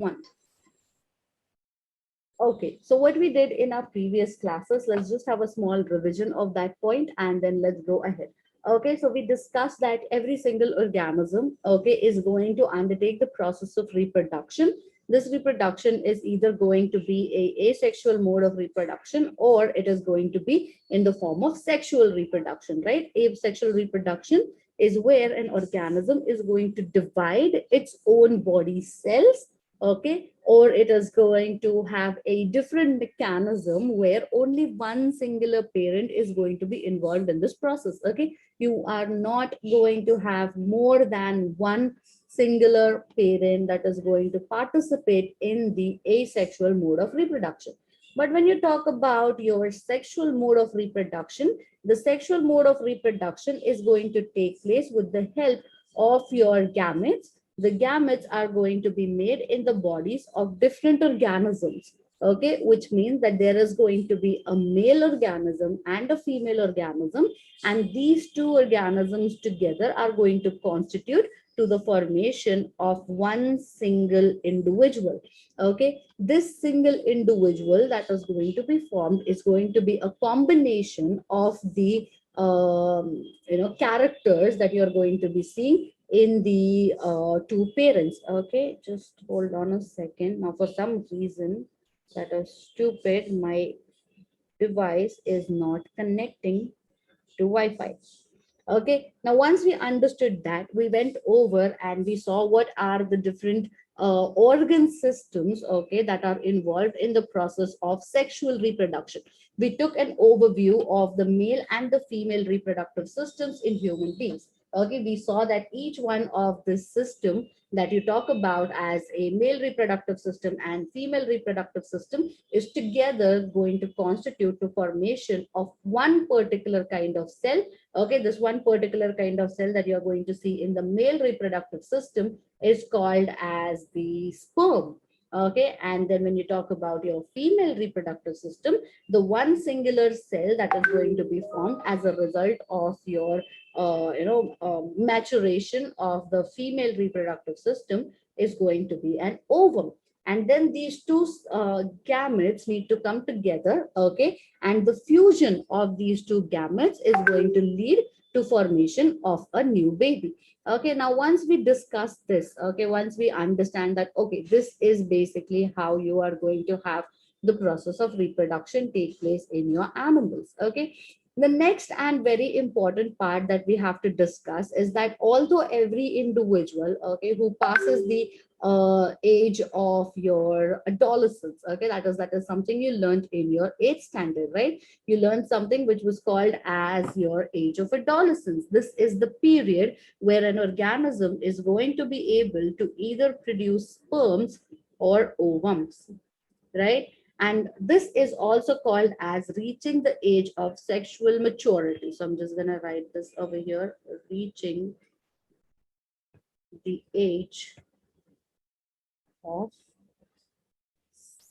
One. Okay, so what we did in our previous classes, let's just have a small revision of that point and then let's go ahead. Okay, so we discussed that every single organism, okay, is going to undertake the process of reproduction. This reproduction is either going to be a asexual mode of reproduction or it is going to be in the form of sexual reproduction, right? Asexual reproduction is where an organism is going to divide its own body cells, okay, or it is going to have a different mechanism where only one singular parent is going to be involved in this process. Okay, you are not going to have more than one singular parent that is going to participate in the asexual mode of reproduction. But when you talk about your sexual mode of reproduction, the sexual mode of reproduction is going to take place with the help of your gametes. The gametes are going to be made in the bodies of different organisms, okay, which means that there is going to be a male organism and a female organism, and these two organisms together are going to constitute to the formation of one single individual. Okay, this single individual that is going to be formed is going to be a combination of the characters that you're going to be seeing in the two parents. Okay, just hold on a second. Now, for some reason that is stupid, my device is not connecting to Wi-Fi. Okay, now once we understood that, we went over and we saw what are the different organ systems, okay, that are involved in the process of sexual reproduction. We took an overview of the male and the female reproductive systems in human beings. Okay, we saw that each one of this system that you talk about as a male reproductive system and female reproductive system is together going to constitute the formation of one particular kind of cell. Okay, this one particular kind of cell that you're going to see in the male reproductive system is called as the sperm. Okay, and then when you talk about your female reproductive system, the one singular cell that is going to be formed as a result of your maturation of the female reproductive system is going to be an ovum. And then these two gametes need to come together, okay, and the fusion of these two gametes is going to lead to formation of a new baby. Okay, now once we discuss this, okay, once we understand that, okay, this is basically how you are going to have the process of reproduction take place in your animals. Okay, the next and very important part that we have to discuss is that although every individual, okay, who passes the age of your adolescence, okay, that is something you learned in your 8th standard, right? You learned something which was called as your age of adolescence. This is the period where an organism is going to be able to either produce sperms or ovums, right? And this is also called as reaching the age of sexual maturity. So I'm just going to write this over here, reaching the age of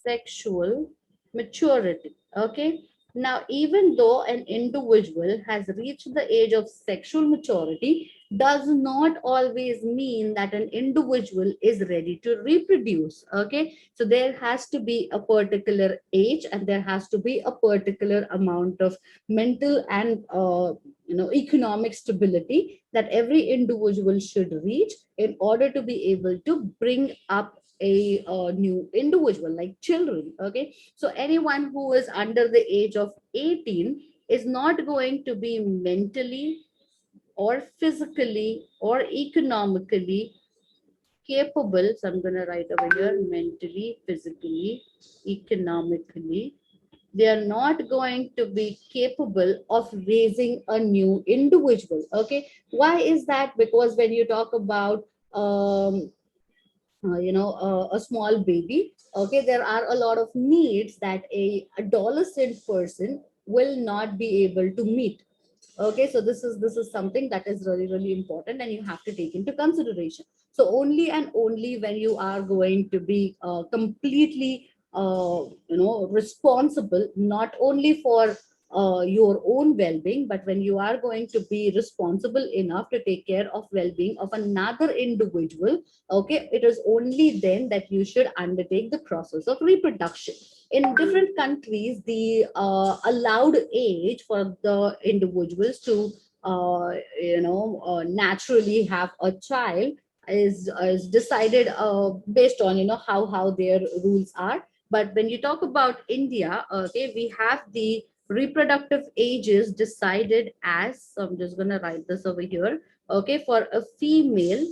sexual maturity. Okay, now even though an individual has reached the age of sexual maturity, does not always mean that an individual is ready to reproduce. Okay, so there has to be a particular age and there has to be a particular amount of mental and economic stability that every individual should reach in order to be able to bring up a new individual, like children. Okay, so anyone who is under the age of 18 is not going to be mentally or physically or economically capable. So I'm going to write over here, mentally, physically, economically, they are not going to be capable of raising a new individual. Okay, why is that? Because when you talk about a small baby, okay, there are a lot of needs that a adolescent person will not be able to meet. Okay, so this is something that is really, really important and you have to take into consideration. So only and only when you are going to be completely responsible, not only for your own well-being, but when you are going to be responsible enough to take care of well-being of another individual, okay, it is only then that you should undertake the process of reproduction. In different countries, the allowed age for the individuals to naturally have a child is decided based on how their rules are. But when you talk about India, okay, we have the reproductive ages decided as, so I'm just going to write this over here. Okay, for a female,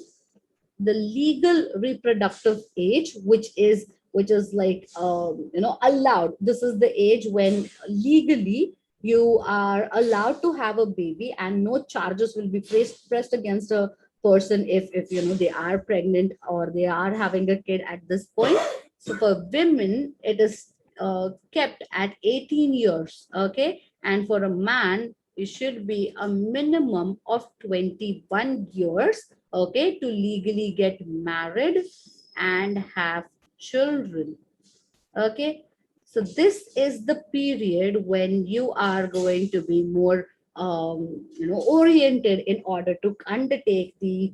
the legal reproductive age, which is like allowed, this is the age when legally you are allowed to have a baby and no charges will be pressed against a person if they are pregnant or they are having a kid at this point. So for women it is kept at 18 years, okay, and for a man it should be a minimum of 21 years, okay, to legally get married and have children. Okay, so this is the period when you are going to be more oriented in order to undertake the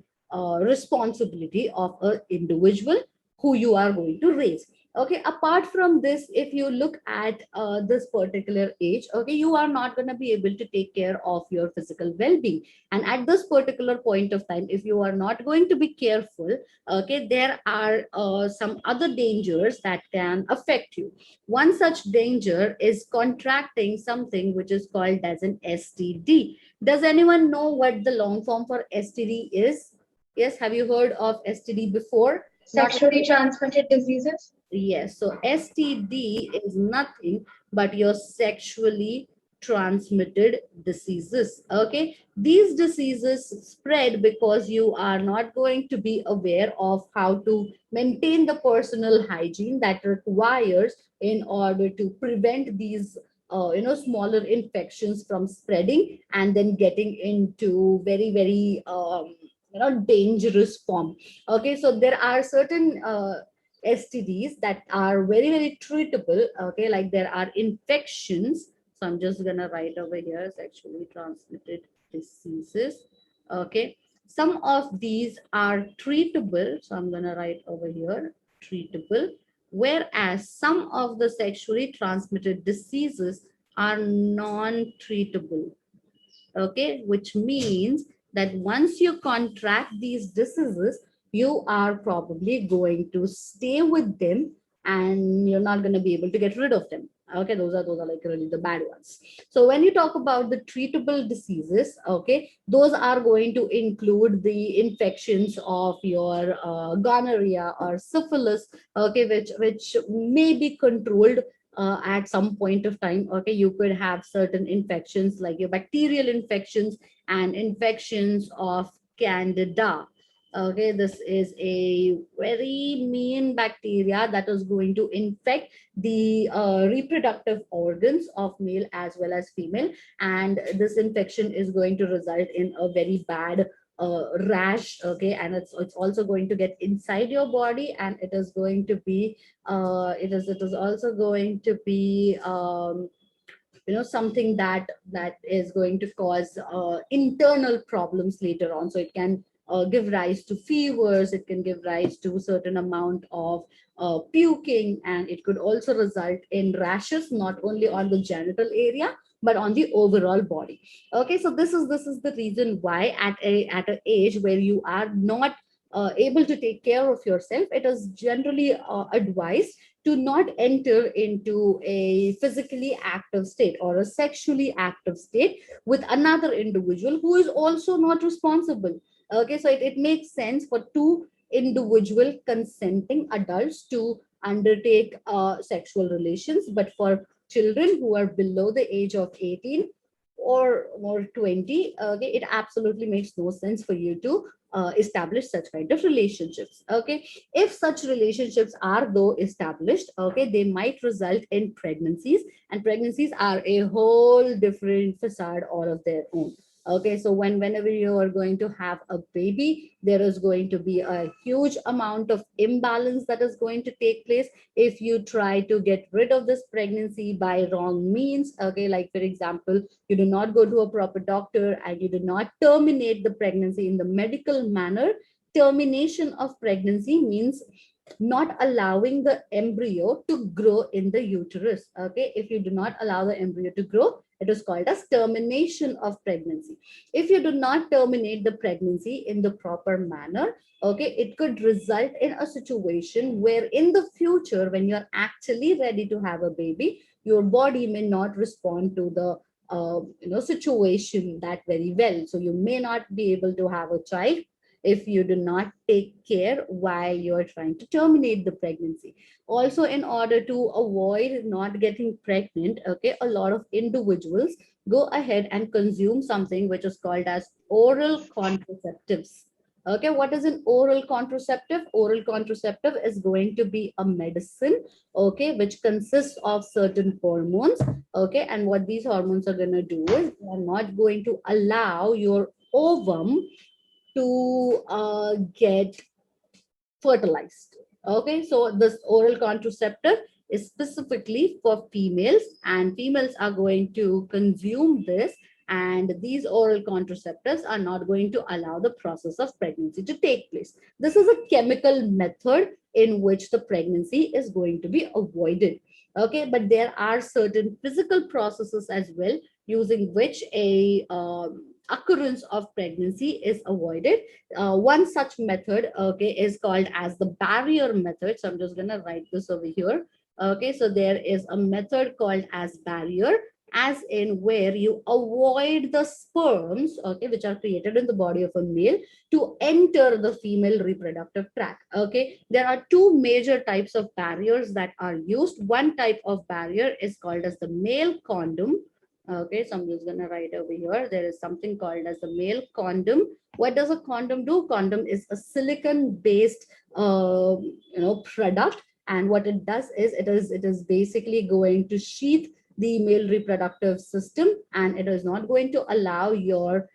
responsibility of an individual who you are going to raise. Okay, apart from this, if you look at this particular age, okay, you are not going to be able to take care of your physical well-being, and at this particular point of time, if you are not going to be careful, okay, there are some other dangers that can affect you. One such danger is contracting something which is called as an STD. Does anyone know what the long form for STD is? Yes, have you heard of STD before? Not Sexually transmitted diseases. Yes, so STD is nothing but your sexually transmitted diseases. Okay, these diseases spread because you are not going to be aware of how to maintain the personal hygiene that requires in order to prevent these smaller infections from spreading and then getting into very very dangerous form. Okay, so there are certain STDs that are very, very treatable. Okay, like there are infections. So I'm just gonna write over here sexually transmitted diseases. Okay, some of these are treatable. So I'm gonna write over here treatable, whereas some of the sexually transmitted diseases are non-treatable. Okay, which means that once you contract these diseases, you are probably going to stay with them and you're not going to be able to get rid of them. Okay, those are like really the bad ones. So when you talk about the treatable diseases, okay, those are going to include the infections of your gonorrhea or syphilis, okay, which may be controlled at some point of time. Okay, you could have certain infections like your bacterial infections and infections of Candida. Okay, this is a very mean bacteria that is going to infect the reproductive organs of male as well as female, and this infection is going to result in a very bad rash. Okay, and it's also going to get inside your body, and it is going to be it is also going to be something that is going to cause internal problems later on. So it can give rise to fevers, it can give rise to a certain amount of puking, and it could also result in rashes not only on the genital area but on the overall body. Okay, so this is the reason why at an age where you are not able to take care of yourself, it is generally advised to not enter into a physically active state or a sexually active state with another individual who is also not responsible. Okay, so it makes sense for two individual consenting adults to undertake sexual relations, but for children who are below the age of 18 or 20, okay, it absolutely makes no sense for you to establish such kind of relationships. Okay, if such relationships are though established, okay, they might result in pregnancies, and pregnancies are a whole different facade all of their own. Okay, so whenever you are going to have a baby, there is going to be a huge amount of imbalance that is going to take place if you try to get rid of this pregnancy by wrong means. Okay, like for example, you do not go to a proper doctor and you do not terminate the pregnancy in the medical manner. Termination of pregnancy means not allowing the embryo to grow in the uterus. Okay, if you do not allow the embryo to grow, it is called as termination of pregnancy. If you do not terminate the pregnancy in the proper manner, okay, it could result in a situation where in the future, when you're actually ready to have a baby, your body may not respond to the situation that very well. So you may not be able to have a child if you do not take care while you're trying to terminate the pregnancy. Also, in order to avoid not getting pregnant, okay, a lot of individuals go ahead and consume something which is called as oral contraceptives. Okay, what is an oral contraceptive? Oral contraceptive is going to be a medicine, okay, which consists of certain hormones, okay, and what these hormones are going to do is they are not going to allow your ovum to get fertilized. Okay, so this oral contraceptive is specifically for females, and females are going to consume this, and these oral contraceptives are not going to allow the process of pregnancy to take place. This is a chemical method in which the pregnancy is going to be avoided. Okay, but there are certain physical processes as well using which a occurrence of pregnancy is avoided. One such method, okay, is called as the barrier method. So I'm just going to write this over here. Okay, so there is a method called as barrier, as in where you avoid the sperms, okay, which are created in the body of a male to enter the female reproductive tract. Okay, there are two major types of barriers that are used. One type of barrier is called as the male condom. Okay, so I'm just gonna write over here. There is something called as the male condom. What does a condom do? Condom is a silicon-based, product, and what it does is it is basically going to sheath the male reproductive system, and it is not going to allow your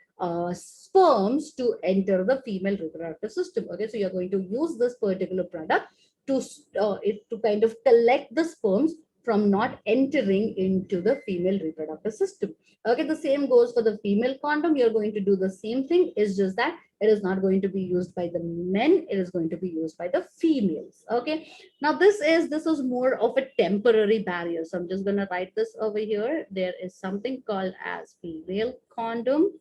sperms to enter the female reproductive system. Okay, so you're going to use this particular product to to kind of collect the sperms from not entering into the female reproductive system. Okay, the same goes for the female condom. You're going to do the same thing. It's just that it is not going to be used by the men. It is going to be used by the females. Okay. Now this is more of a temporary barrier. So I'm just going to write this over here. There is something called as female condom.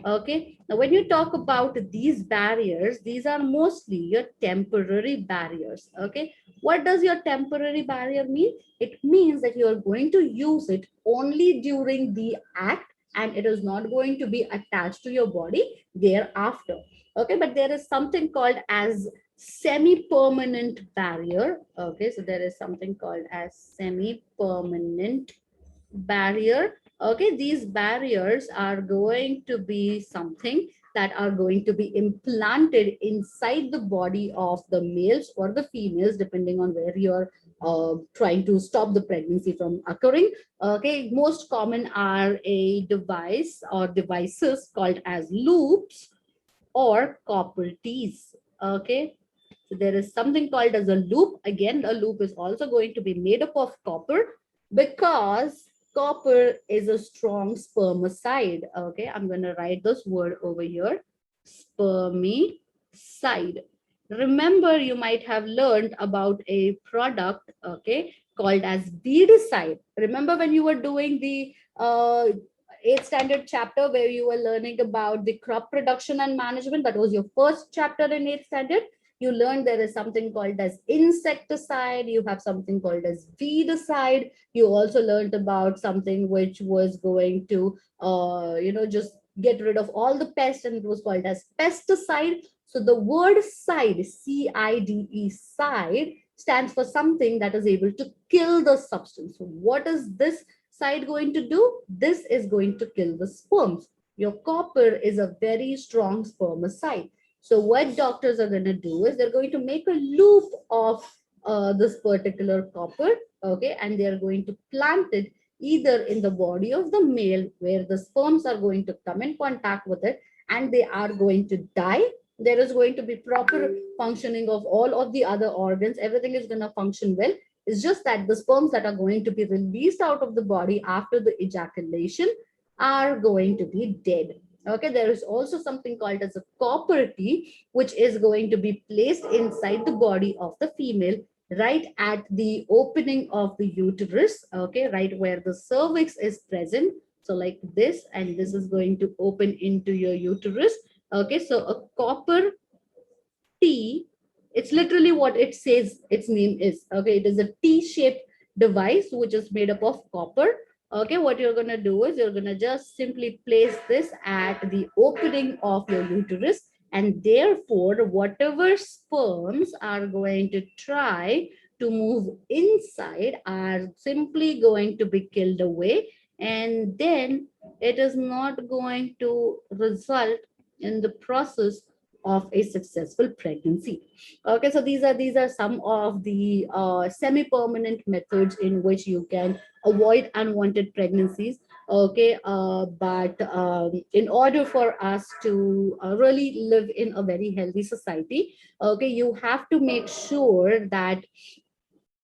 Okay. Now, when you talk about these barriers, these are mostly your temporary barriers. Okay. What does your temporary barrier mean? It means that you are going to use it only during the act, and it is not going to be attached to your body thereafter. Okay, but there is something called as semi-permanent barrier. Okay, so there is something called as semi-permanent barrier. Okay, these barriers are going to be something that are going to be implanted inside the body of the males or the females, depending on where you're trying to stop the pregnancy from occurring. Okay, most common are a device or devices called as loops or copper tees. Okay, so there is something called as a loop. Again, a loop is also going to be made up of copper because copper is a strong spermicide. Okay, I'm going to write this word over here, spermicide. Remember, you might have learned about a product, okay, called as beadicide. Remember when you were doing the 8th standard chapter where you were learning about the crop production and management? That was your first chapter in 8th standard. You learned there is something called as insecticide. You have something called as weedicide. You also learned about something which was going to just get rid of all the pests, and it was called as pesticide. So the word side, C-I-D-E, side, stands for something that is able to kill the substance. So what is this side going to do? This is going to kill the sperms. Your copper is a very strong spermicide. So what doctors are going to do is they're going to make a loop of this particular copper, okay, and they're going to plant it either in the body of the male, where the sperms are going to come in contact with it and they are going to die. There is going to be proper functioning of all of the other organs. Everything is going to function well. It's just that the sperms that are going to be released out of the body after the ejaculation are going to be dead. Okay, there is also something called as a copper T, which is going to be placed inside the body of the female, right at the opening of the uterus. Okay, right where the cervix is present. So like this, and this is going to open into your uterus. Okay, so a copper T, it's literally what it says its name is. Okay, it is a T-shaped device which is made up of copper. Okay, what you're gonna do is you're gonna just simply place this at the opening of your uterus, and therefore whatever sperms are going to try to move inside are simply going to be killed away, and then it is not going to result in the process of a successful pregnancy. Okay, so these are some of the semi-permanent methods in which you can avoid unwanted pregnancies. Okay, but in order for us to really live in a very healthy society, okay, you have to make sure that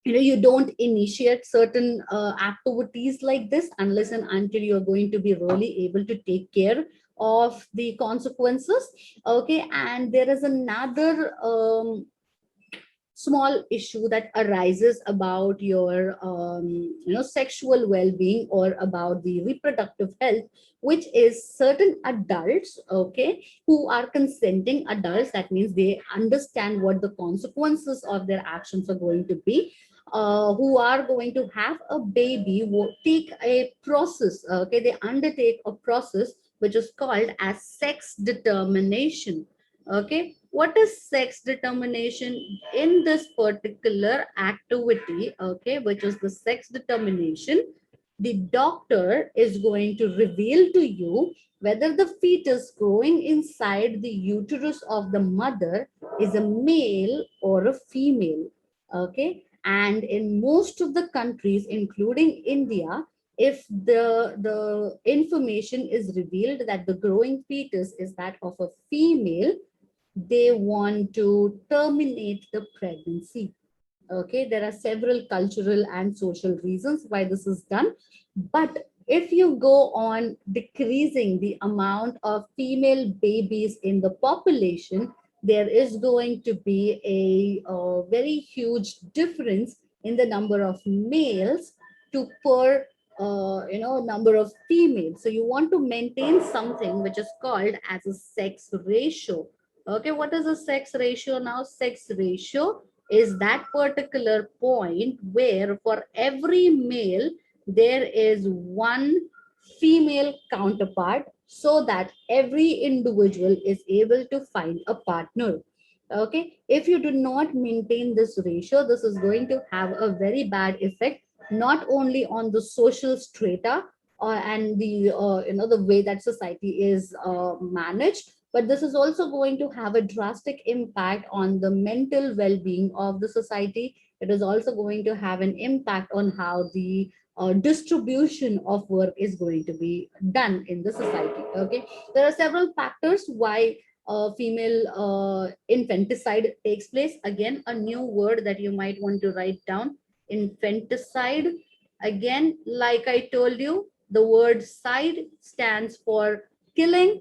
you don't initiate certain activities like this unless and until you're going to be really able to take care of the consequences. Okay, and there is another small issue that arises about your sexual well-being or about the reproductive health, which is certain adults, okay, who are consenting adults. That means they understand what the consequences of their actions are going to be, who are going to have a baby, will take a process. Okay, they undertake a process which is called as sex determination. Okay, what is sex determination? In this particular activity, okay, which is the sex determination, the doctor is going to reveal to you whether the fetus growing inside the uterus of the mother is a male or a female. Okay, and in most of the countries including India, if the information is revealed that the growing fetus is that of a female, they want to terminate the pregnancy. Okay, there are several cultural and social reasons why this is done, but if you go on decreasing the amount of female babies in the population, there is going to be a very huge difference in the number of males to per number of females. So you want to maintain something which is called as a sex ratio. Okay, what is a sex ratio now? Sex ratio is that particular point where for every male there is one female counterpart, so that every individual is able to find a partner. Okay, if you do not maintain this ratio, this is going to have a very bad effect, not only on the social strata and the the way that society is managed, but this is also going to have a drastic impact on the mental well-being of the society. It is also going to have an impact on how the distribution of work is going to be done in the society. Okay, there are several factors why female infanticide takes place. Again, a new word that you might want to write down: infanticide. Again, like I told you, the word side stands for killing.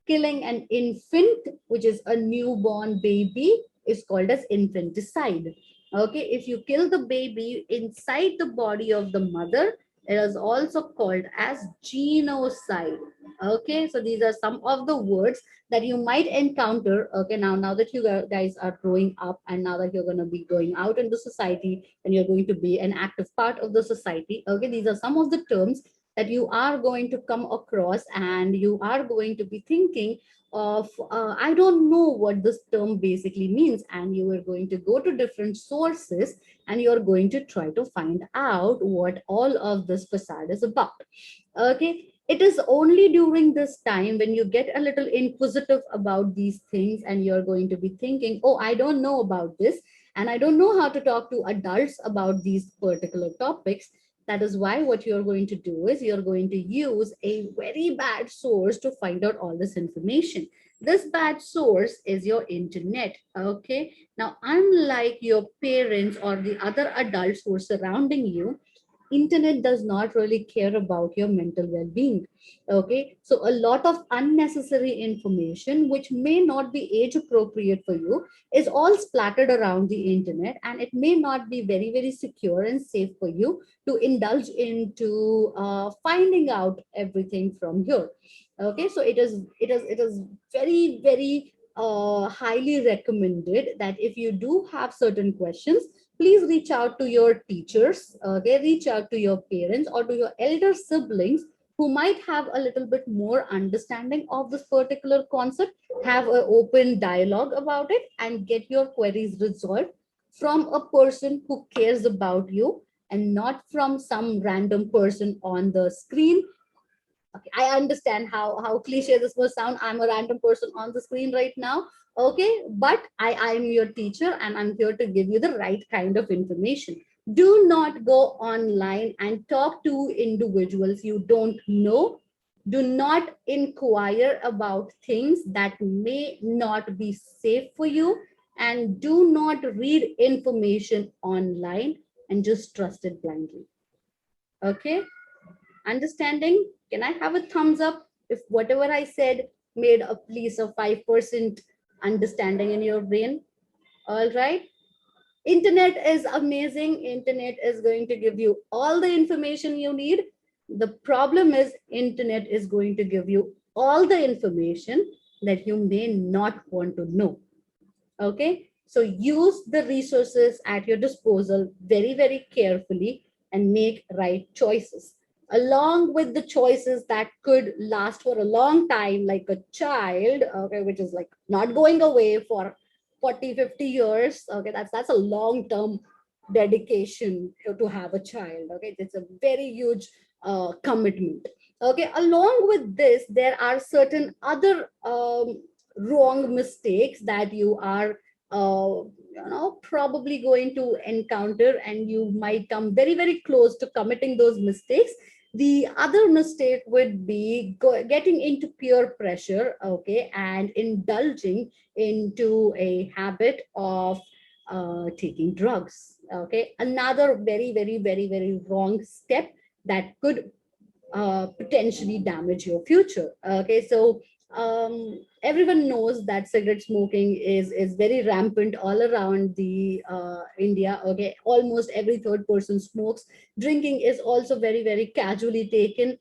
Killing an infant, which is a newborn baby, is called as infanticide. Okay, if you kill the baby inside the body of the mother, it is also called as genocide. Okay, so these are some of the words that you might encounter. Okay, now that you guys are growing up, and now that you're going to be going out into society and you're going to be an active part of the society, okay, these are some of the terms that you are going to come across, and you are going to be thinking of, I don't know what this term basically means, and you are going to go to different sources and you're going to try to find out what all of this facade is about. Okay, it is only during this time when you get a little inquisitive about these things and you're going to be thinking, oh, I don't know about this, and I don't know how to talk to adults about these particular topics. That is why what you're going to do is you're going to use a very bad source to find out all this information. This bad source is your internet. Okay. Now, unlike your parents or the other adults who are surrounding you, internet does not really care about your mental well-being. Okay, so a lot of unnecessary information which may not be age appropriate for you is all splattered around the internet, and it may not be very very secure and safe for you to indulge into finding out everything from here. Okay, so it is very very highly recommended that if you do have certain questions, please reach out to your teachers. Okay, reach out to your parents or to your elder siblings who might have a little bit more understanding of this particular concept. Have an open dialogue about it and get your queries resolved from a person who cares about you, and not from some random person on the screen. Okay, I understand how cliche this will sound. I'm a random person on the screen right now. Okay, but I'm your teacher and I'm here to give you the right kind of information. Do not go online and talk to individuals you don't know. Do not inquire about things that may not be safe for you, and do not read information online and just trust it blindly. Okay, understanding? Can I have a thumbs up if whatever I said made at least a 5% understanding in your brain? All right. Internet is amazing. Internet is going to give you all the information you need. The problem is internet is going to give you all the information that you may not want to know. Okay, so use the resources at your disposal very very carefully and make right choices, along with the choices that could last for a long time, like a child. Okay, which is like not going away for 40, 50 years. Okay, that's a long term dedication to have a child. Okay, it's a very huge commitment. Okay, along with this there are certain other wrong mistakes that you are probably going to encounter, and you might come very very close to committing those mistakes. The other mistake would be getting into peer pressure, okay, and indulging into a habit of taking drugs. Okay, another very very very very wrong step that could potentially damage your future. Okay, so everyone knows that cigarette smoking is very rampant all around the India. Okay, almost every third person smokes. Drinking is also very very casually taken.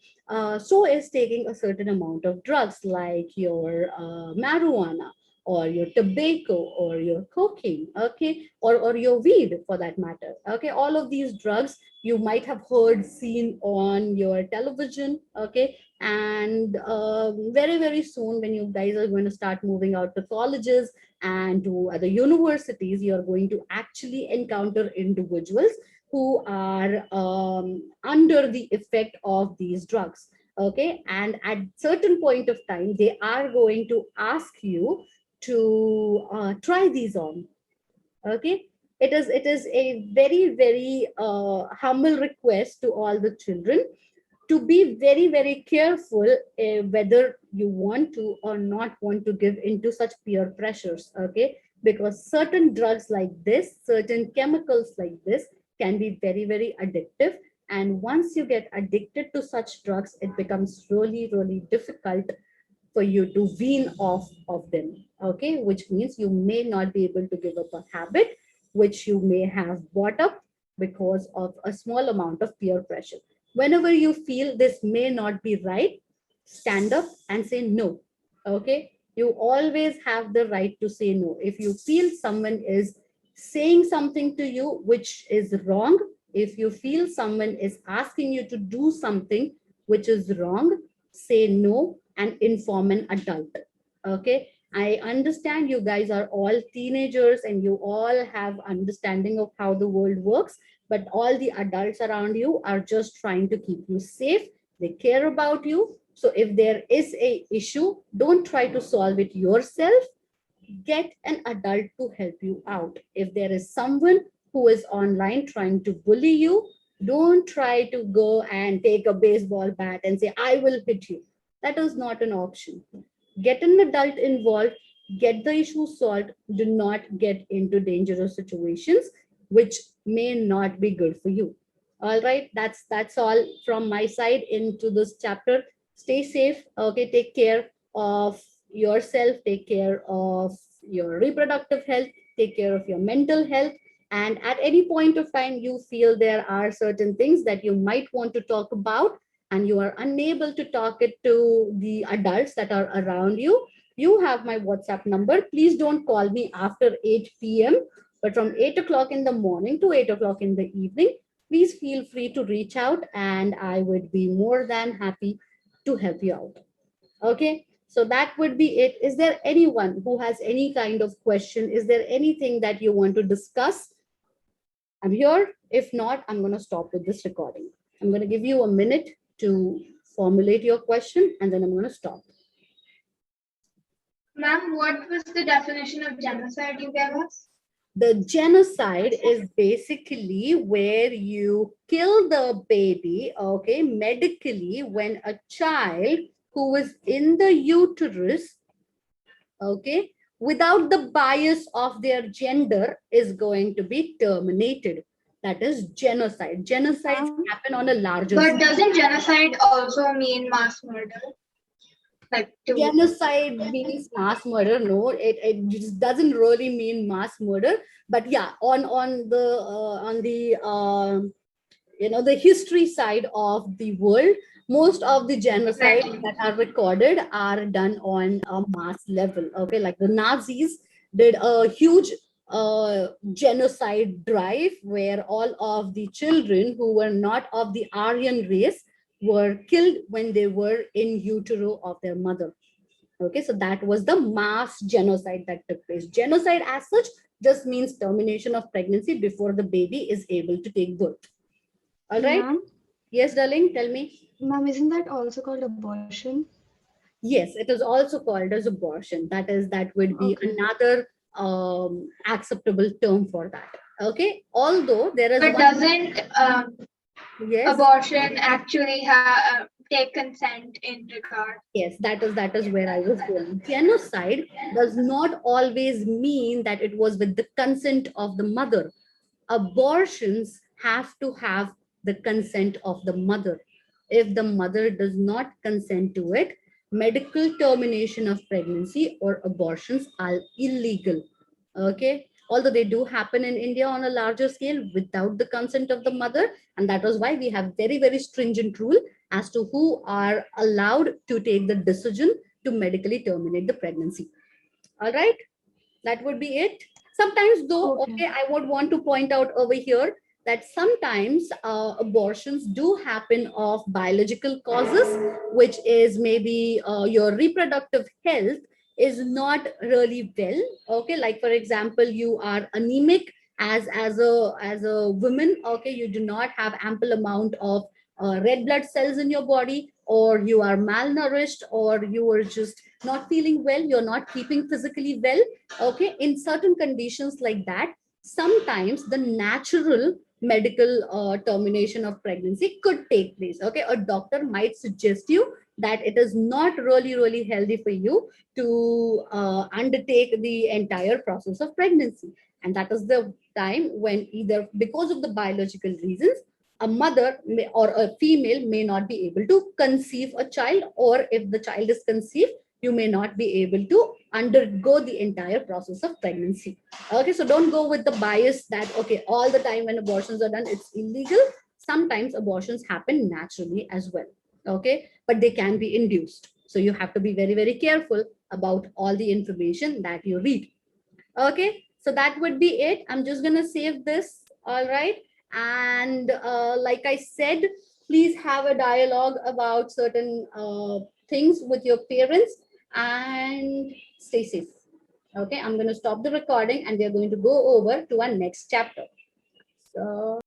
So is taking a certain amount of drugs like your marijuana or your tobacco or your cocaine. Okay, or your weed for that matter. Okay, all of these drugs you might have heard seen on your television. Okay, and very very soon when you guys are going to start moving out to colleges and to other universities, you're going to actually encounter individuals who are under the effect of these drugs. Okay, and at certain point of time they are going to ask you to try these on. Okay, it is a very very humble request to all the children to be very very careful whether you want to or not want to give into such peer pressures. Okay, because certain drugs like this, certain chemicals like this can be very very addictive, and once you get addicted to such drugs it becomes really really difficult for you to wean off of them. Okay, which means you may not be able to give up a habit which you may have bought up because of a small amount of peer pressure. Whenever you feel this may not be right, stand up and say no. Okay, you always have the right to say no. If you feel someone is saying something to you which is wrong, if you feel someone is asking you to do something which is wrong, say no and inform an adult. Okay, I understand you guys are all teenagers and you all have understanding of how the world works, but all the adults around you are just trying to keep you safe. They care about you. So if there is a issue, don't try to solve it yourself. Get an adult to help you out. If there is someone who is online trying to bully you, Don't try to go and take a baseball bat and say, I will hit you. That is not an option. Get an adult involved, get the issue solved. Do not get into dangerous situations which may not be good for you. All right, that's all from my side into this chapter. Stay safe. Okay, take care of yourself, take care of your reproductive health, take care of your mental health. And at any point of time you feel there are certain things that you might want to talk about and you are unable to talk it to the adults that are around you, you have my WhatsApp number. Please don't call me after 8 p.m., but from 8 o'clock in the morning to 8 o'clock in the evening, please feel free to reach out and I would be more than happy to help you out. Okay, so that would be it. Is there anyone who has any kind of question? Is there anything that you want to discuss? I'm here. If not, I'm going to stop with this recording. I'm going to give you a minute to formulate your question and then I'm going to stop. Ma'am, what was the definition of genocide you gave us? The genocide is basically where you kill the baby, okay, medically, when a child who is in the uterus, okay, without the bias of their gender is going to be terminated. That is genocide. Genocides happen on a larger But scale. doesn't genocide also mean mass murder? Like Genocide means mass murder. No, it just doesn't really mean mass murder. But yeah, on the the history side of the world, most of the genocides exactly. that are recorded are done on a mass level. Okay, like the Nazis did a huge genocide drive where all of the children who were not of the Aryan race were killed when they were in utero of their mother. Okay, so that was the mass genocide that took place. Genocide as such just means termination of pregnancy before the baby is able to take birth. All right. Ma'am, Yes, darling, tell me. ma'am, isn't that also called abortion? Yes, it is also called as abortion. That would be Okay. another acceptable term for that. Okay. Although there is But one. doesn't Yes. abortion actually take consent in regard? Yes, that is where I was going. Genocide does not always mean that it was with the consent of the mother. Abortions have to have the consent of the mother. If the mother does not consent to it, medical termination of pregnancy or abortions are illegal. Okay. Although they do happen in India on a larger scale without the consent of the mother. And that was why we have very, very stringent rule as to who are allowed to take the decision to medically terminate the pregnancy. All right, that would be it. Sometimes though, Okay. okay, I would want to point out over here that sometimes abortions do happen of biological causes, which is maybe your reproductive health is not really well. Okay, like for example, you are anemic as a woman. Okay, you do not have ample amount of red blood cells in your body, or you are malnourished, or you are just not feeling well, you're not keeping physically well. Okay, in certain conditions like that, sometimes the natural medical termination of pregnancy could take place. Okay, a doctor might suggest you that it is not really healthy for you to undertake the entire process of pregnancy, and that is the time when, either because of the biological reasons, a mother may, or a female may not be able to conceive a child, or if the child is conceived, you may not be able to undergo the entire process of pregnancy. Okay, so don't go with the bias that, okay, all the time when abortions are done, it's illegal. Sometimes abortions happen naturally as well. Okay, but they can be induced. So you have to be very, very careful about all the information that you read. Okay, so that would be it. I'm just going to save this. All right. And like I said, please have a dialogue about certain things with your parents and stay safe. Okay, I'm going to stop the recording and we're going to go over to our next chapter. So